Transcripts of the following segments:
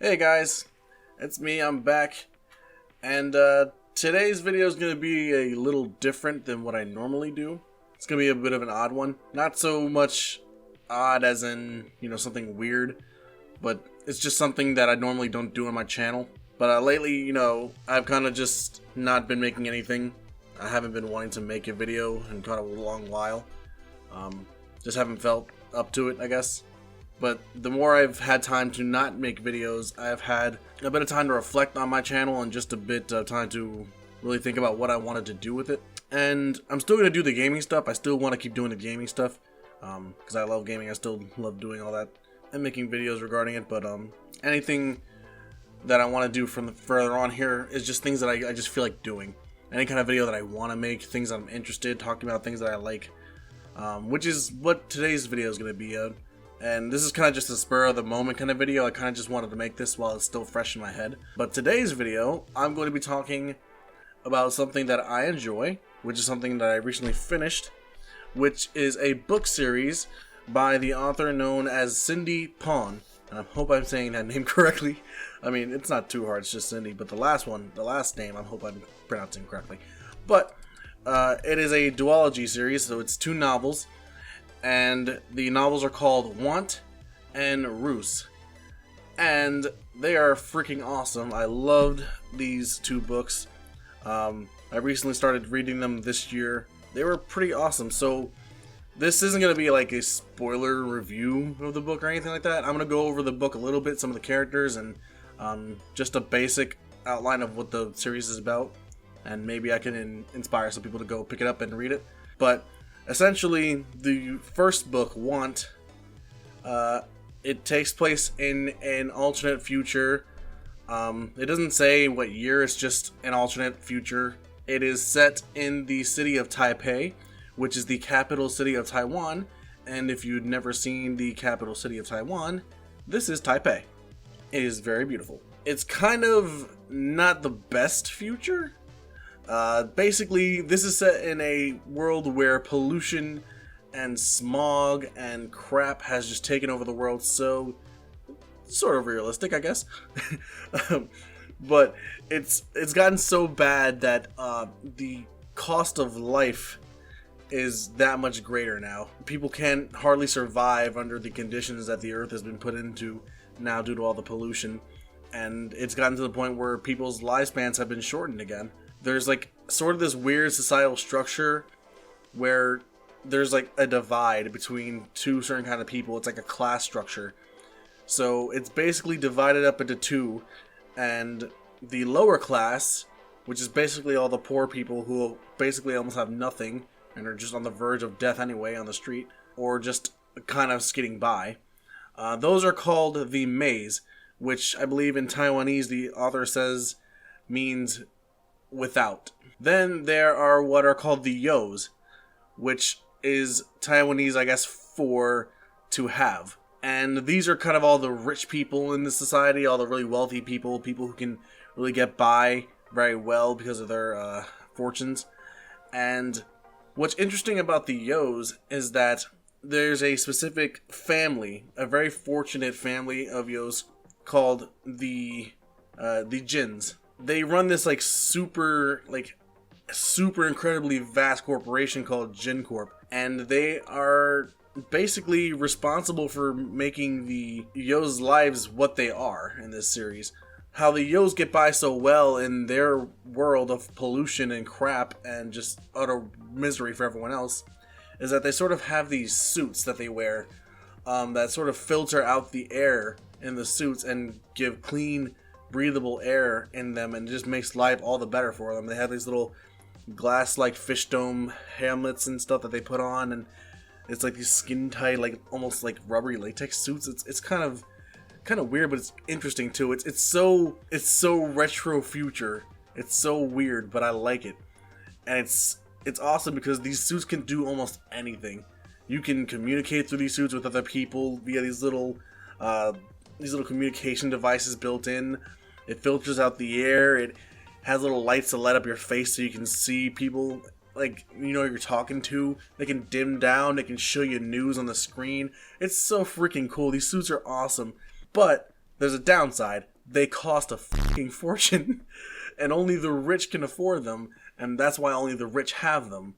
Hey guys, it's me, I'm back, and today's video is going to be a little different than what I normally do. It's going to be a bit of an odd one. Not so much odd as in, something weird, but it's just something that I normally don't do on my channel. But lately, I've kind of just not been making anything. I haven't been wanting to make a video in kind of a long while. Just haven't felt up to it, I guess. But the more I've had time to not make videos, I've had a bit of time to reflect on my channel and just a bit of time to really think about what I wanted to do with it. And I'm still going to do the gaming stuff. I still want to keep doing the gaming stuff because I love gaming. I still love doing all that and making videos regarding it. But anything that I want to do from further on here is just things that I just feel like doing. Any kind of video that I want to make, things that I'm interested, talking about things that I like, which is what today's video is going to be. And this is kind of just a spur of the moment kind of video. I kind of just wanted to make this while it's still fresh in my head. But today's video, I'm going to be talking about something that I enjoy, which is something that I recently finished, which is a book series by the author known as Cindy Pawn. And I hope I'm saying that name correctly. I mean, it's not too hard, it's just Cindy. But the last name, I hope I'm pronouncing correctly. But it is a duology series, so it's 2 novels. And the novels are called Want and Ruse. And they are freaking awesome. I loved these 2 books. I recently started reading them this year. They were pretty awesome. So this isn't going to be like a spoiler review of the book or anything like that. I'm going to go over the book a little bit, some of the characters, and just a basic outline of what the series is about. And maybe I can inspire some people to go pick it up and read it. But essentially, the first book, Want, it takes place in an alternate future. It doesn't say what year, it's just an alternate future. It is set in the city of Taipei, which is the capital city of Taiwan. And if you'd never seen the capital city of Taiwan, this is Taipei. It is very beautiful. It's kind of not the best future. Basically, this is set in a world where pollution and smog and crap has just taken over the world, so sort of realistic, I guess. But it's gotten so bad that the cost of life is that much greater now. People can't hardly survive under the conditions that the earth has been put into now due to all the pollution, and it's gotten to the point where people's lifespans have been shortened again. There's like sort of this weird societal structure where there's like a divide between 2 certain kind of people. It's like a class structure. So it's basically divided up into 2, and the lower class, which is basically all the poor people who basically almost have nothing and are just on the verge of death anyway on the street, or just kind of skidding by. Those are called the Mays, which I believe in Taiwanese the author says means without. Then there are what are called the Yos, which is Taiwanese, I guess, for to have. And these are kind of all the rich people in the society, all the really wealthy people, people who can really get by very well because of their fortunes. And what's interesting about the Yos is that there's a specific family, a very fortunate family of Yos called the Jins. They run this like super incredibly vast corporation called Jin Corp, and they are basically responsible for making the Yos' lives what they are in this series. How the Yos get by so well in their world of pollution and crap and just utter misery for everyone else is that they sort of have these suits that they wear that sort of filter out the air in the suits and give clean, breathable air in them, and it just makes life all the better for them. They have these little glass-like fish dome helmets and stuff that they put on, and it's like these skin-tight, like almost like rubbery latex suits. It's kind of weird, but it's interesting too. It's so retro future. It's so weird, but I like it, and it's awesome because these suits can do almost anything. You can communicate through these suits with other people via these little communication devices built in. It filters out the air. It has little lights to light up your face so you can see people like you're talking to. They can dim down. They can show you news on the screen. It's so freaking cool. These suits are awesome. But there's a downside. They cost a fucking fortune, and only the rich can afford them, and that's why only the rich have them.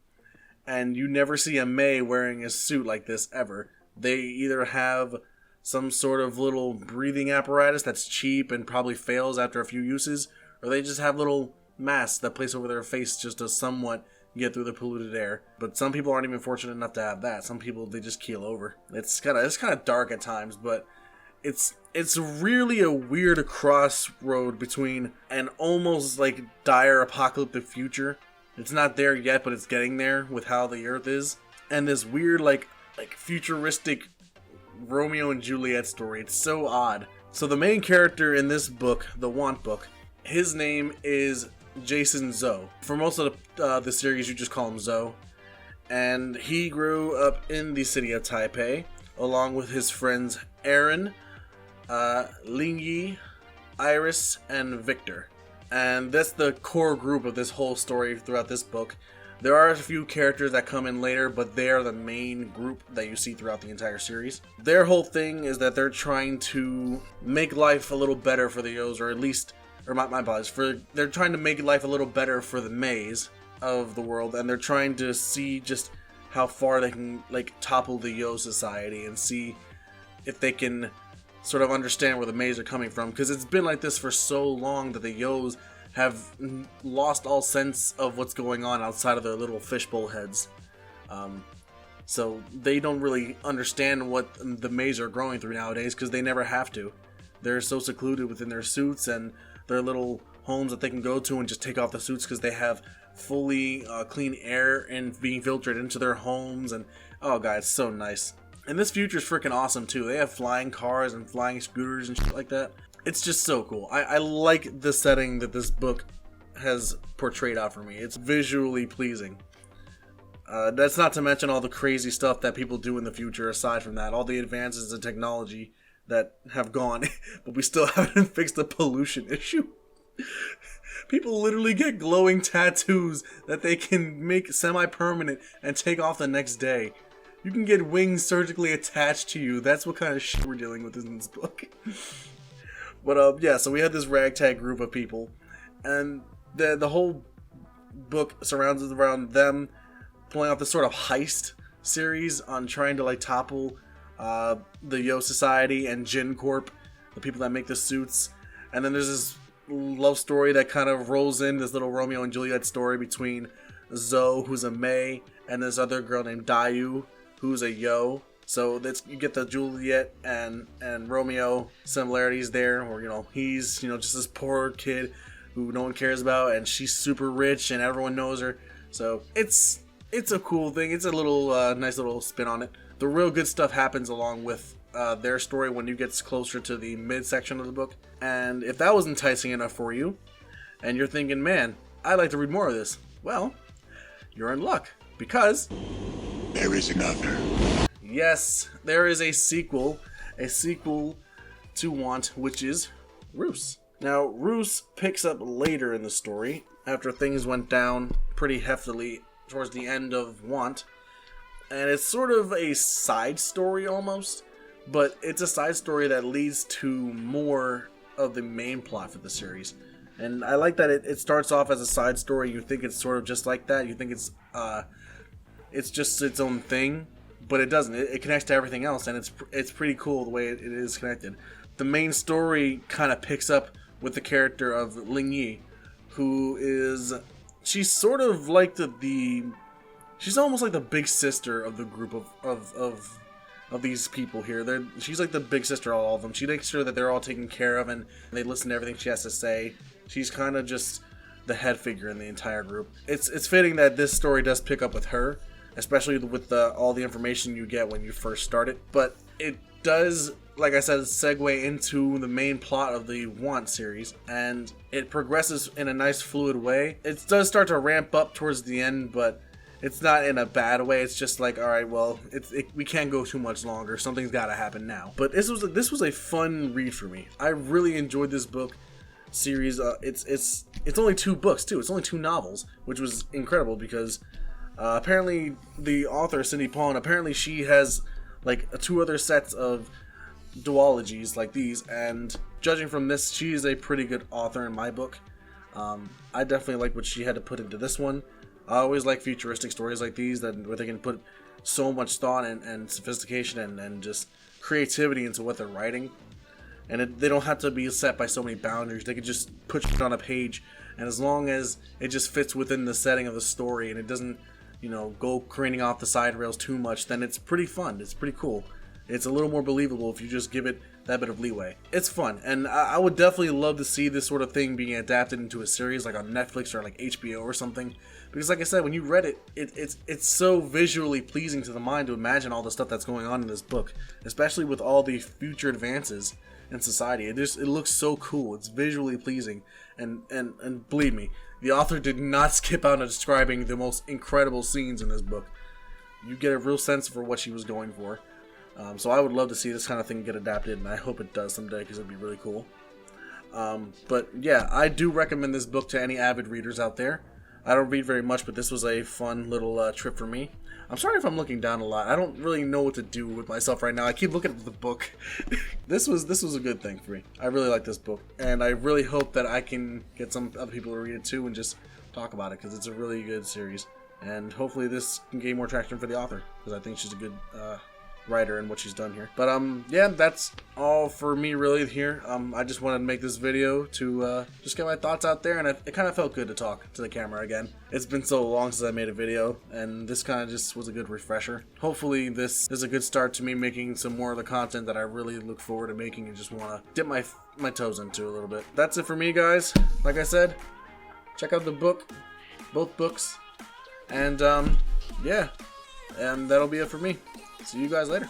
And you never see a May wearing a suit like this ever. They either have some sort of little breathing apparatus that's cheap and probably fails after a few uses, or they just have little masks that place over their face just to somewhat get through the polluted air. But some people aren't even fortunate enough to have that. Some people, they just keel over. It's kind of dark at times, but it's really a weird crossroad between an almost like dire apocalyptic future. It's not there yet, but it's getting there with how the Earth is, and this weird like futuristic Romeo and Juliet story. It's so odd. So the main character in this book, the Want book, his name is Jason Zoe. For most of the series, you just call him Zoe. And he grew up in the city of Taipei, along with his friends Aaron, Lingyi, Iris, and Victor. And that's the core group of this whole story throughout this book. There are a few characters that come in later, but they are the main group that you see throughout the entire series. Their whole thing is that they're trying to make life a little better for the Yos, or at least, or my apologies, they're trying to make life a little better for the Mays of the world, and they're trying to see just how far they can like topple the Yo society and see if they can sort of understand where the Mays are coming from, because it's been like this for so long that the Yos have lost all sense of what's going on outside of their little fishbowl heads. So they don't really understand what the Mays are growing through nowadays, because they never have to. They're so secluded within their suits and their little homes that they can go to and just take off the suits because they have fully clean air and being filtered into their homes. And oh god, it's so nice. And this future is freaking awesome too. They have flying cars and flying scooters and shit like that. It's just so cool. I like the setting that this book has portrayed out for me. It's visually pleasing. That's not to mention all the crazy stuff that people do in the future aside from that. All the advances in technology that have gone, but we still haven't fixed the pollution issue. People literally get glowing tattoos that they can make semi-permanent and take off the next day. You can get wings surgically attached to you. That's what kind of shit we're dealing with in this book. But yeah, so we had this ragtag group of people, and the whole book surrounds around them pulling off this sort of heist series on trying to like topple the Yo Society and Jin Corp, the people that make the suits. And then there's this love story that kind of rolls in, this little Romeo and Juliet story between Zoe, who's a May, and this other girl named Dayu, who's a Yo. So that's, you get the Juliet and Romeo similarities there, where he's just this poor kid who no one cares about, and she's super rich and everyone knows her. So it's a cool thing. It's a little nice little spin on it. The real good stuff happens along with their story when you get closer to the midsection of the book. And if that was enticing enough for you, and you're thinking, man, I'd like to read more of this, well, you're in luck, because there is another. Yes, there is a sequel to Want, which is Roos. Now, Roos picks up later in the story, after things went down pretty heftily towards the end of Want, and it's sort of a side story almost, but it's a side story that leads to more of the main plot for the series. And I like that it starts off as a side story. You think it's sort of just like that. You think it's just its own thing. But it doesn't. It connects to everything else, and it's pretty cool the way it is connected. The main story kind of picks up with the character of Lingyi, who is, she's sort of like she's almost like the big sister of the group of these people here. She's like the big sister of all of them. She makes sure that they're all taken care of and they listen to everything she has to say. She's kind of just the head figure in the entire group. It's fitting that this story does pick up with her, especially with all the information you get when you first start it. But it does, like I said, segue into the main plot of the Want series, and it progresses in a nice fluid way. It does start to ramp up towards the end, but it's not in a bad way. It's just like, alright, well, we can't go too much longer. Something's gotta happen now. But this was a fun read for me. I really enjoyed this book series. It's only 2 books, too. It's only 2 novels, which was incredible because apparently the author, Cindy Pawn, apparently she has like 2 other sets of duologies like these, and judging from this, she is a pretty good author in my book. I definitely like what she had to put into this one. I always like futuristic stories like these where they can put so much thought and sophistication and just creativity into what they're writing. And they don't have to be set by so many boundaries. They could just put it on a page, and as long as it just fits within the setting of the story and it doesn't, go careening off the side rails too much, then it's pretty fun. It's pretty cool. It's a little more believable if you just give it that bit of leeway. It's fun, and I would definitely love to see this sort of thing being adapted into a series like on Netflix or like HBO or something. Because like I said, when you read it, it's so visually pleasing to the mind to imagine all the stuff that's going on in this book, especially with all the future advances in society. It looks so cool. It's visually pleasing, and believe me, the author did not skip out on describing the most incredible scenes in this book. You get a real sense for what she was going for. So I would love to see this kind of thing get adapted, and I hope it does someday because it'd be really cool. But yeah, I do recommend this book to any avid readers out there. I don't read very much, but this was a fun little trip for me. I'm sorry if I'm looking down a lot. I don't really know what to do with myself right now. I keep looking at the book. This was a good thing for me. I really like this book, and I really hope that I can get some other people to read it too and just talk about it, because it's a really good series. And hopefully this can gain more traction for the author, because I think she's a good writer in what she's done here. But yeah, that's all for me really here. I just wanted to make this video to just get my thoughts out there, and it kind of felt good to talk to the camera again. It's been so long since I made a video, and this kind of just was a good refresher. Hopefully this is a good start to me making some more of the content that I really look forward to making and just want to dip my toes into a little bit. That's it for me, guys. Like I said, check out the book, both books, and yeah, and that'll be it for me. See you guys later.